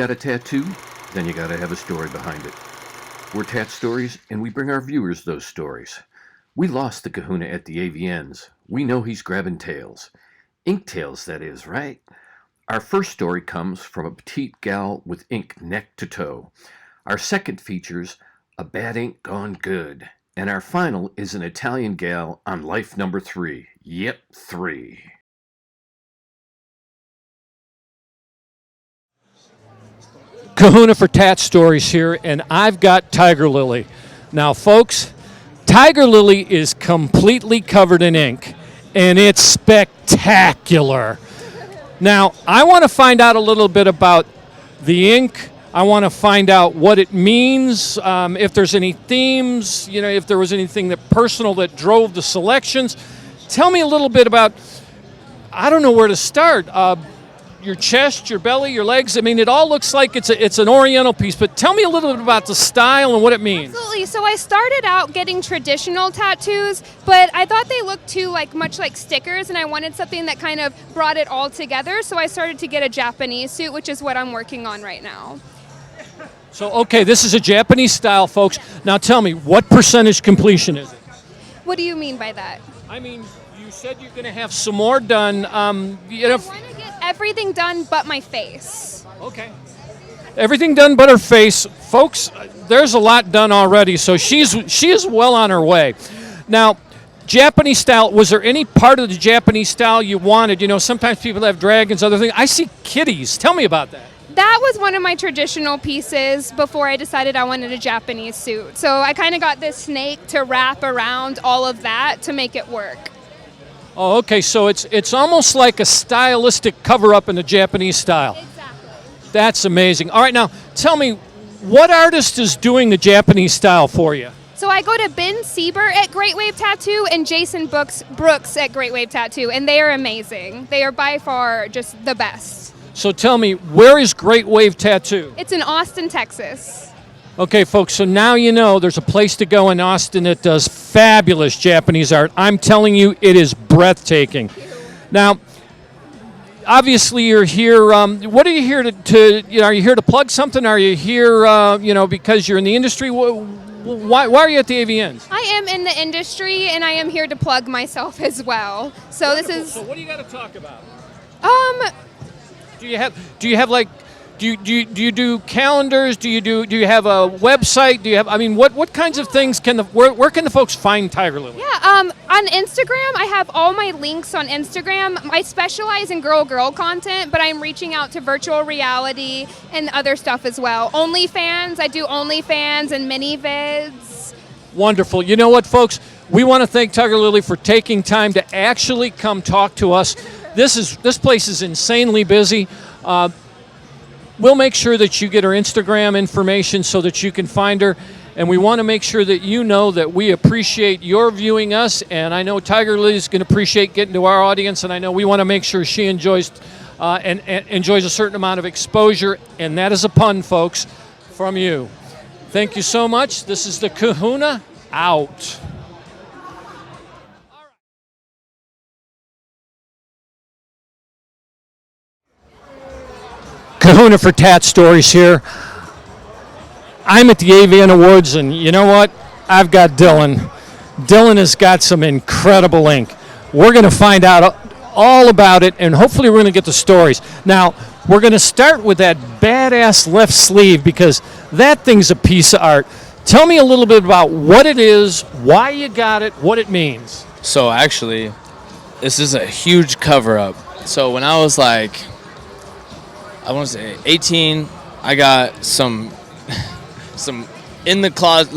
got a tattoo? Then you gotta have a story behind it. We're Tat-Stories, and we bring our viewers those stories. We lost the kahuna at the AVNs. We know he's grabbing tails. Ink tails, that is, right? Our first story comes from a petite gal with ink neck to toe. Our second features a bad ink gone good. And our final is an Italian gal on life number 3. Yep, 3. Kahuna for Tat-Stories here, and I've got Tiger Lily. Now, folks, Tiger Lily is completely covered in ink, and it's spectacular. Now, I want to find out a little bit about the ink. I want to find out what it means, if there's any themes, if there was anything that personal that drove the selections. Tell me a little bit about, I don't know where to start. Your chest, your belly, your legs. I mean, it all looks like it's an oriental piece, but tell me a little bit about the style and what it means. Absolutely. So I started out getting traditional tattoos, but I thought they looked too much like stickers, and I wanted something that kind of brought it all together, so I started to get a Japanese suit, which is what I'm working on right now. So, okay, this is a Japanese style, folks. Now tell me, what percentage completion is it? What do you mean by that? I mean, you said you're going to have some more done. I want to get everything done but my face. Okay. Everything done but her face. Folks, there's a lot done already, so she is well on her way. Now, Japanese style, was there any part of the Japanese style you wanted? Sometimes people have dragons, other things. I see kitties. Tell me about that. That was one of my traditional pieces before I decided I wanted a Japanese suit. So I kind of got this snake to wrap around all of that to make it work. Oh, okay, so it's almost like a stylistic cover-up in the Japanese style. Exactly. That's amazing. All right, now, tell me, what artist is doing the Japanese style for you? So I go to Ben Sieber at Great Wave Tattoo and Jason Brooks at Great Wave Tattoo, and they are amazing. They are by far just the best. So tell me, where is Great Wave Tattoo? It's in Austin, Texas. Okay, folks, so now you know there's a place to go in Austin that does fabulous Japanese art. I'm telling you, it is breathtaking. Now, obviously you're here, what are you here to are you here to plug something? Are you here, because you're in the industry? Why are you at the AVNs? I am in the industry, and I am here to plug myself as well. So Wonderful. This is... So what do you got to talk about? Do you do calendars? Do you have a website? What kinds of things where can the folks find Tiger Lily? Yeah, on Instagram, I have all my links on Instagram. I specialize in girl content, but I'm reaching out to virtual reality and other stuff as well. OnlyFans, I do OnlyFans and mini vids. Wonderful. You know what, folks? We want to thank Tiger Lily for taking time to actually come talk to us. This place is insanely busy. We'll make sure that you get her Instagram information so that you can find her. And we want to make sure that you know that we appreciate your viewing us. And I know Tiger Lily is going to appreciate getting to our audience. And I know we want to make sure she enjoys and enjoys a certain amount of exposure. And that is a pun, folks, from you. Thank you so much. This is the Kahuna out. Kahuna for Tat-Stories here. I'm at the AVN Awards, and you know what? I've got Dylan. Dylan has got some incredible ink. We're going to find out all about it, and hopefully we're going to get the stories. Now, we're going to start with that badass left sleeve because that thing's a piece of art. Tell me a little bit about what it is, why you got it, what it means. So actually, this is a huge cover-up. So when I was I want to say 18, I got some in the closet,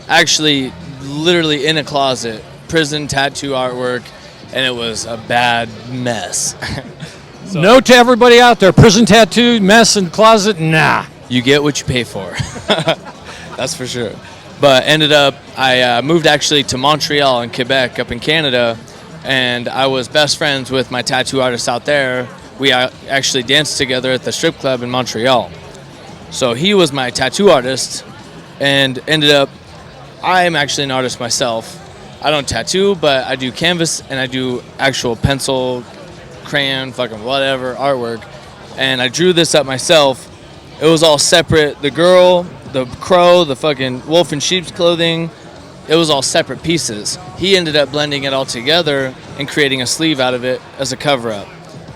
actually literally in a closet, prison tattoo artwork, and it was a bad mess. So, note to everybody out there, prison tattoo, mess in the closet, nah. You get what you pay for. That's for sure. But ended up, I moved actually to Montreal in Quebec, up in Canada, and I was best friends with my tattoo artist out there. We actually danced together at the strip club in Montreal. So he was my tattoo artist, and ended up, I am actually an artist myself. I don't tattoo, but I do canvas, and I do actual pencil, crayon, fucking whatever, artwork. And I drew this up myself, It was all separate. The girl, the crow, the fucking wolf in sheep's clothing, it was all separate pieces. He ended up blending it all together and creating a sleeve out of it as a cover-up,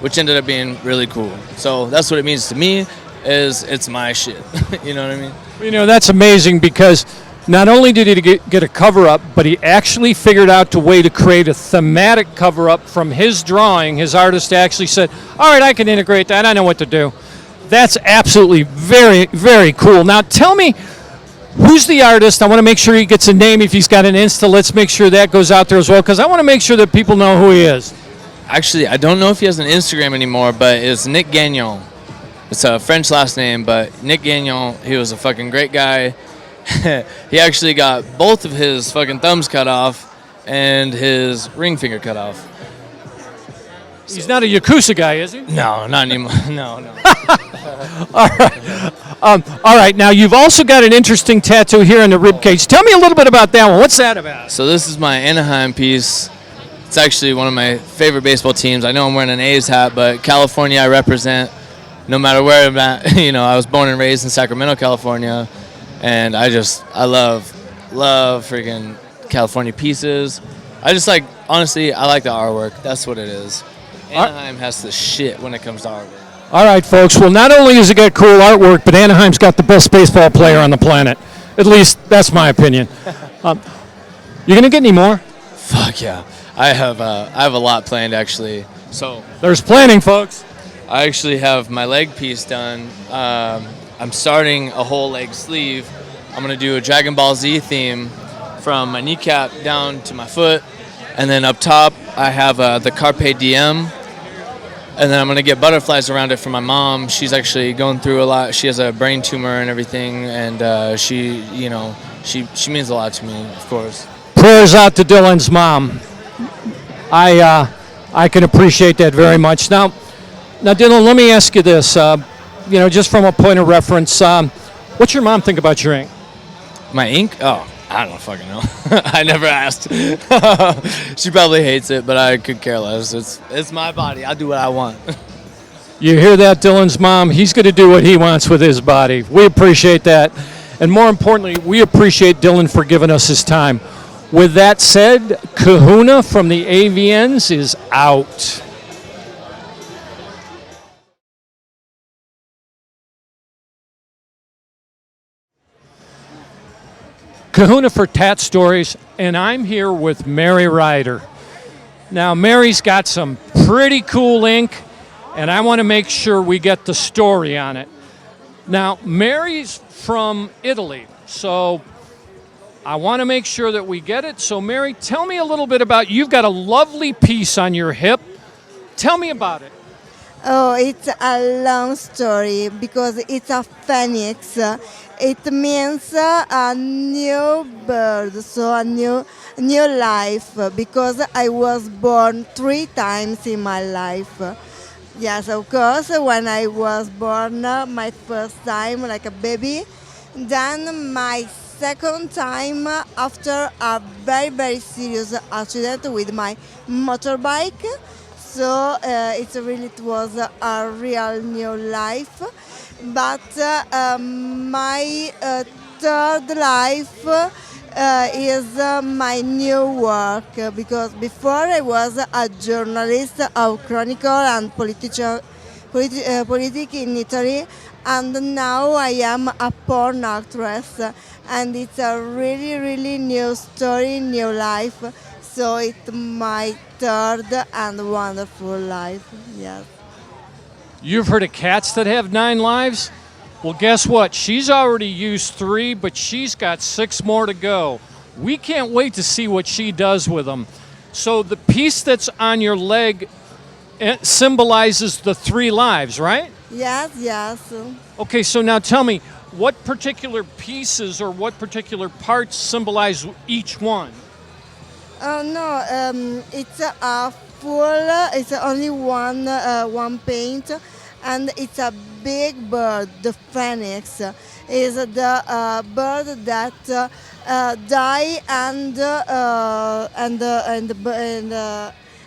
which ended up being really cool. So that's what it means to me, is it's my shit. You know what I mean? You know, that's amazing because not only did he get a cover-up, but he actually figured out a way to create a thematic cover-up from his drawing. His artist actually said, all right, I can integrate that. I know what to do. That's absolutely very, very cool. Now, tell me, who's the artist? I want to make sure he gets a name. If he's got an Insta, let's make sure that goes out there as well, because I want to make sure that people know who he is. Actually, I don't know if he has an Instagram anymore, but it's Nick Gagnon. It's a French last name, but Nick Gagnon, he was a fucking great guy. He actually got both of his fucking thumbs cut off and his ring finger cut off. He's not a Yakuza guy, is he? No, not anymore. No. All right, now you've also got an interesting tattoo here on the rib cage. Tell me a little bit about that one. What's that about? So this is my Anaheim piece. It's actually one of my favorite baseball teams. I know I'm wearing an A's hat, but California I represent no matter where I'm at. You know, I was born and raised in Sacramento, California, and I love freaking California pieces. Honestly, I like the artwork. That's what it is. Anaheim has the shit when it comes to artwork. All right, folks. Well, not only has it got cool artwork, but Anaheim's got the best baseball player on the planet. At least that's my opinion. You gonna get any more? Fuck yeah. I have a lot planned, actually. So There's planning, folks. I actually have my leg piece done. I'm starting a whole leg sleeve. I'm going to do a Dragon Ball Z theme from my kneecap down to my foot. And then up top, I have the Carpe Diem. And then I'm going to get butterflies around it for my mom. She's actually going through a lot. She has a brain tumor and everything. And she means a lot to me, of course. Prayers out to Dylan's mom. I can appreciate that very much. Now, Dylan, let me ask you this. Just from a point of reference, what's your mom think about your ink? My ink? Oh, I don't fucking know. I never asked. She probably hates it, but I could care less. It's my body. I'll do what I want. You hear that, Dylan's mom? He's going to do what he wants with his body. We appreciate that. And more importantly, we appreciate Dylan for giving us his time. With that said, Kahuna from the AVNs is out. Kahuna for Tat-Stories, and I'm here with Mary Ryder. Now, Mary's got some pretty cool ink, and I want to make sure we get the story on it. Now, Mary's from Italy, so I want to make sure that we get it. So, Mary, tell me a little bit about, you've got a lovely piece on your hip. Tell me about it. Oh, it's a long story because it's a phoenix. It means a new bird, so a new life, because I was born 3 times in my life. Yes, of course, when I was born, my first time like a baby, then my second time after a very, very serious accident with my motorbike. So it was a real new life. But my third life is my new work, because before I was a journalist of Chronicle and politics in Italy, and now I am a porn actress, and it's a really, really new story, new life. So it's my third and wonderful life, yes. You've heard of cats that have 9 lives? Well, guess what? She's already used 3, but she's got 6 more to go. We can't wait to see what she does with them. So the piece that's on your leg symbolizes the 3 lives, right? Yes. Okay, so now tell me, what particular pieces or what particular parts symbolize each one? No, it's a full, it's only one paint, and it's a big bird. The phoenix is the bird that died and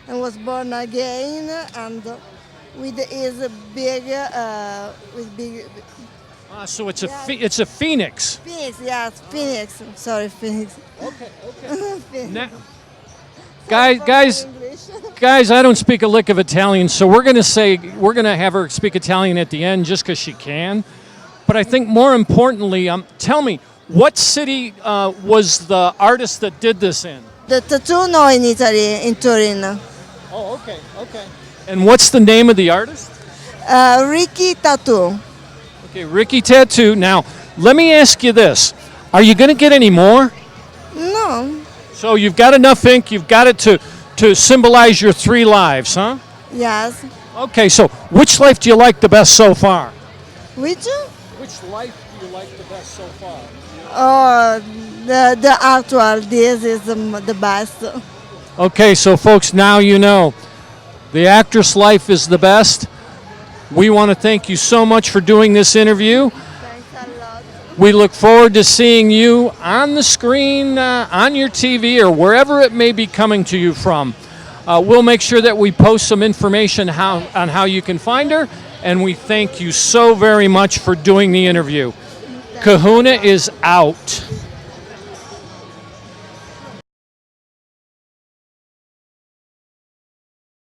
was born again, and with his big So it's it's a phoenix. Phoenix, yes, Phoenix. Sorry, Phoenix. Okay, okay. Phoenix. Now, guys, English. guys, I don't speak a lick of Italian, so we're gonna have her speak Italian at the end just because she can. But I think more importantly, tell me, what city was the artist that did this in? The tattoo no in Italy, in Turin. Oh, okay, okay. And what's the name of the artist? Ricky Tattoo. Okay, Ricky Tattoo. Now, let me ask you this: are you gonna get any more? No. So you've got enough ink. You've got it to symbolize your 3 lives, huh? Yes. Okay, so which life do you like the best so far? Which? Which life do you like the best so far? Oh, the actual. This is the best. Okay, so folks, now you know. The actress life is the best. We want to thank you so much for doing this interview. Thanks a lot. We look forward to seeing you on the screen, on your TV, or wherever it may be coming to you from. We'll make sure that we post some information on how you can find her, and we thank you so very much for doing the interview. Kahuna is out.